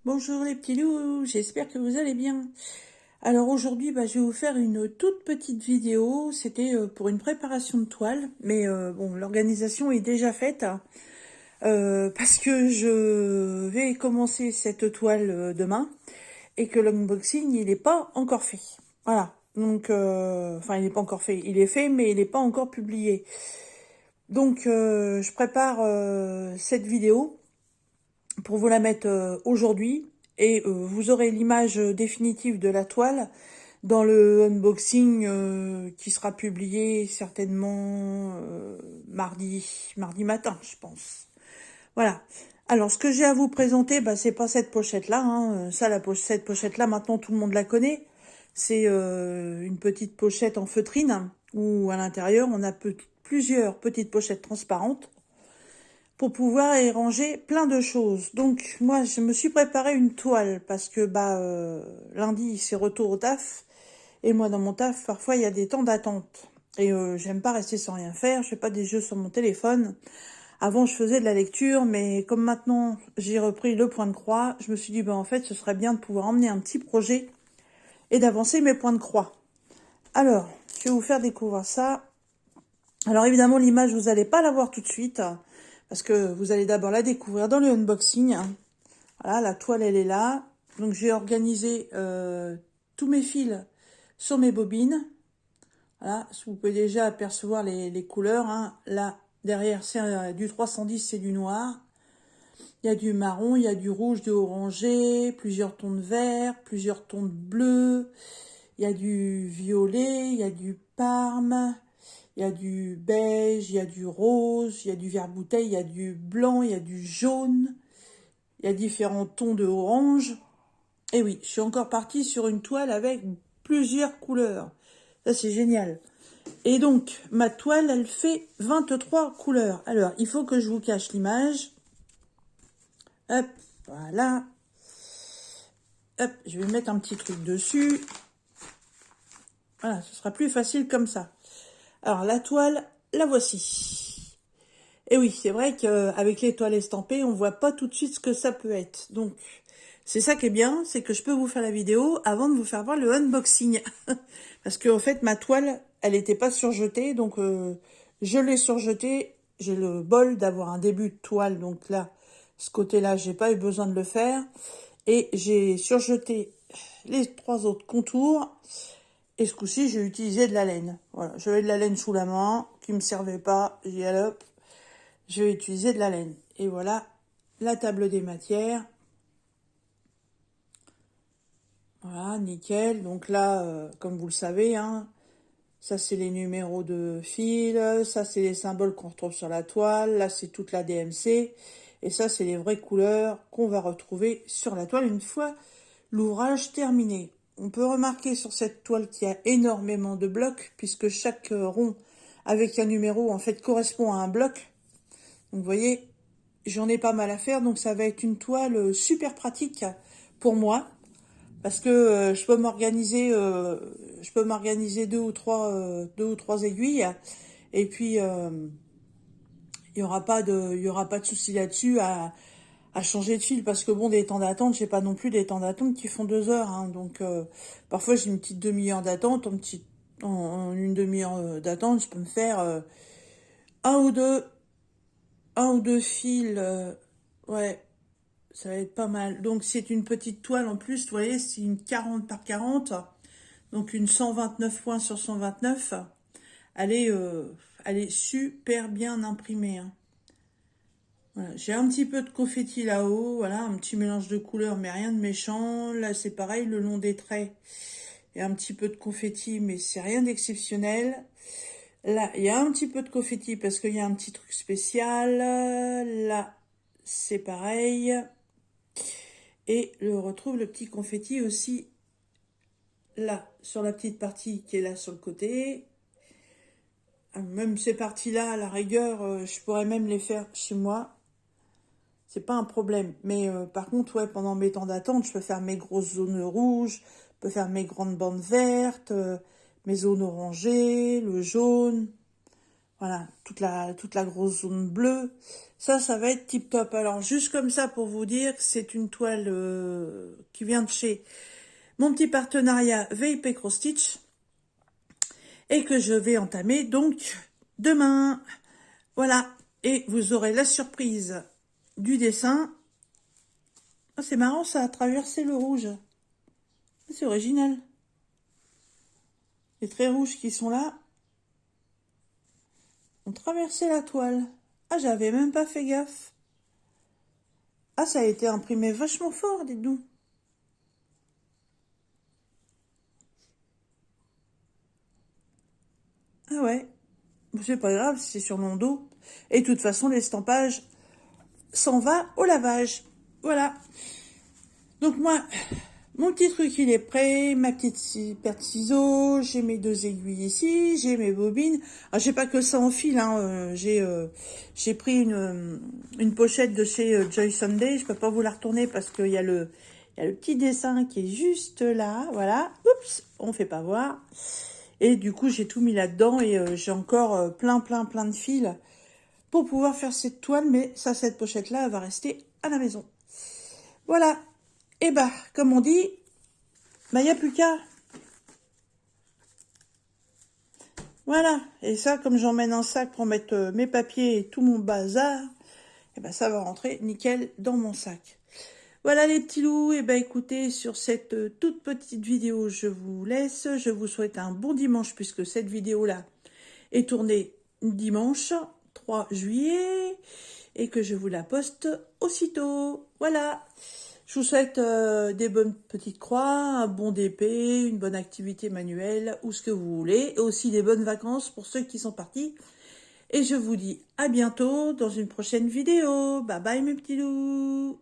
Bonjour les petits loups, j'espère que vous allez bien. Alors aujourd'hui, je vais vous faire une toute petite vidéo. C'était pour une préparation de toile, mais bon, l'organisation est déjà faite parce que je vais commencer cette toile demain et que l'unboxing il n'est pas encore fait. Voilà. Donc, enfin, il n'est pas encore fait. Il est fait, mais il n'est pas encore publié. Donc, je prépare cette vidéo pour vous la mettre aujourd'hui et vous aurez l'image définitive de la toile dans le unboxing qui sera publié certainement mardi matin, je pense. Voilà. Alors, ce que j'ai à vous présenter, c'est pas cette pochette-là. Hein. Ça, cette pochette-là, maintenant, tout le monde la connaît. C'est une petite pochette en feutrine où, à l'intérieur, on a plusieurs petites pochettes transparentes pour pouvoir y ranger plein de choses. Donc moi je me suis préparé une toile parce que lundi c'est retour au taf et moi dans mon taf parfois il y a des temps d'attente et j'aime pas rester sans rien faire, je fais pas des jeux sur mon téléphone. Avant je faisais de la lecture mais comme maintenant j'ai repris le point de croix, je me suis dit en fait ce serait bien de pouvoir emmener un petit projet et d'avancer mes points de croix. Alors, je vais vous faire découvrir ça. Alors évidemment l'image vous allez pas la voir tout de suite parce que vous allez d'abord la découvrir dans le unboxing. Voilà, la toile elle est là. Donc j'ai organisé tous mes fils sur mes bobines. Voilà, vous pouvez déjà apercevoir les couleurs. Hein. Là, derrière c'est du 310, c'est du noir. Il y a du marron, il y a du rouge, du orangé, plusieurs tons de vert, plusieurs tons de bleu. Il y a du violet, il y a du parme. Il y a du beige, il y a du rose, il y a du vert bouteille, il y a du blanc, il y a du jaune. Il y a différents tons de orange. Et oui, je suis encore partie sur une toile avec plusieurs couleurs. Ça, c'est génial. Et donc, ma toile, elle fait 23 couleurs. Alors, il faut que je vous cache l'image. Hop, voilà. Hop, je vais mettre un petit truc dessus. Voilà, ce sera plus facile comme ça. Alors, la toile, la voici. Et oui, c'est vrai qu'avec les toiles estampées, on voit pas tout de suite ce que ça peut être. Donc, c'est ça qui est bien, c'est que je peux vous faire la vidéo avant de vous faire voir le unboxing. Parce que en fait, ma toile, elle n'était pas surjetée, donc je l'ai surjetée. J'ai le bol d'avoir un début de toile, donc là, ce côté-là, j'ai pas eu besoin de le faire. Et j'ai surjeté les trois autres contours. Et ce coup-ci, j'ai utilisé de la laine. Voilà, j'avais de la laine sous la main, qui me servait pas. J'ai dit, allez hop, je vais utiliser de la laine. Et voilà, la table des matières. Voilà, nickel. Donc là, comme vous le savez, hein, ça c'est les numéros de fil, ça c'est les symboles qu'on retrouve sur la toile, là c'est toute la DMC, et ça c'est les vraies couleurs qu'on va retrouver sur la toile une fois l'ouvrage terminé. On peut remarquer sur cette toile qu'il y a énormément de blocs, puisque chaque rond avec un numéro en fait correspond à un bloc. Donc vous voyez, j'en ai pas mal à faire, donc ça va être une toile super pratique pour moi. Parce que je peux m'organiser deux ou trois aiguilles, et puis il y aura pas de souci là-dessus à changer de fil, parce que bon, des temps d'attente, j'ai pas non plus des temps d'attente qui font 2 heures, hein, donc parfois j'ai une petite demi-heure d'attente, en une demi-heure d'attente, je peux me faire un ou deux, un ou deux fils, ouais, ça va être pas mal. Donc c'est une petite toile en plus, vous voyez, c'est une 40 par 40. Donc une 129 points sur 129, elle est, euh, elle est super bien imprimée. Hein. Voilà. J'ai un petit peu de confetti là-haut, voilà, un petit mélange de couleurs, mais rien de méchant. Là, c'est pareil, le long des traits, il y a un petit peu de confetti, mais c'est rien d'exceptionnel. Là, il y a un petit peu de confetti parce qu'il y a un petit truc spécial. Là, c'est pareil. Et je retrouve le petit confetti aussi là, sur la petite partie qui est là sur le côté. Même ces parties-là, à la rigueur, je pourrais même les faire chez moi. C'est pas un problème. Mais par contre, ouais, pendant mes temps d'attente, je peux faire mes grosses zones rouges, je peux faire mes grandes bandes vertes, mes zones orangées, le jaune. Voilà, toute la grosse zone bleue. Ça va être tip top. Alors, juste comme ça pour vous dire que c'est une toile qui vient de chez mon petit partenariat VIP Cross Stitch et que je vais entamer donc demain. Voilà, et vous aurez la surprise du dessin. Oh, c'est marrant, ça a traversé le rouge. C'est original. Les traits rouges qui sont là ont traversé la toile. Ah, j'avais même pas fait gaffe. Ah, ça a été imprimé vachement fort, dites-nous. Ah ouais. Bon, c'est pas grave, c'est sur mon dos. Et de toute façon, l'estampage s'en va au lavage. Voilà. Donc moi, mon petit truc, il est prêt. Ma petite paire de ciseaux. J'ai mes 2 aiguilles ici. J'ai mes bobines. Ah, j'ai pas que ça en fil. Hein. J'ai pris une pochette de chez Joy Sunday. Je peux pas vous la retourner parce qu'il y a le petit dessin qui est juste là. Voilà. Oups, on fait pas voir. Et du coup, j'ai tout mis là-dedans et j'ai encore plein de fils pour pouvoir faire cette toile. Mais ça, cette pochette-là, elle va rester à la maison. Voilà. Et bah, comme on dit, bah, il n'y a plus qu'à. Voilà. Et ça, comme j'emmène un sac pour mettre mes papiers et tout mon bazar, et bah, ça va rentrer nickel dans mon sac. Voilà les petits loups, et ben écoutez, sur cette toute petite vidéo, je vous laisse. Je vous souhaite un bon dimanche puisque cette vidéo-là est tournée dimanche 3 juillet et que je vous la poste aussitôt. Voilà. Je vous souhaite des bonnes petites croix, un bon DP, une bonne activité manuelle ou ce que vous voulez. Et aussi des bonnes vacances pour ceux qui sont partis. Et je vous dis à bientôt dans une prochaine vidéo. Bye bye mes petits loups.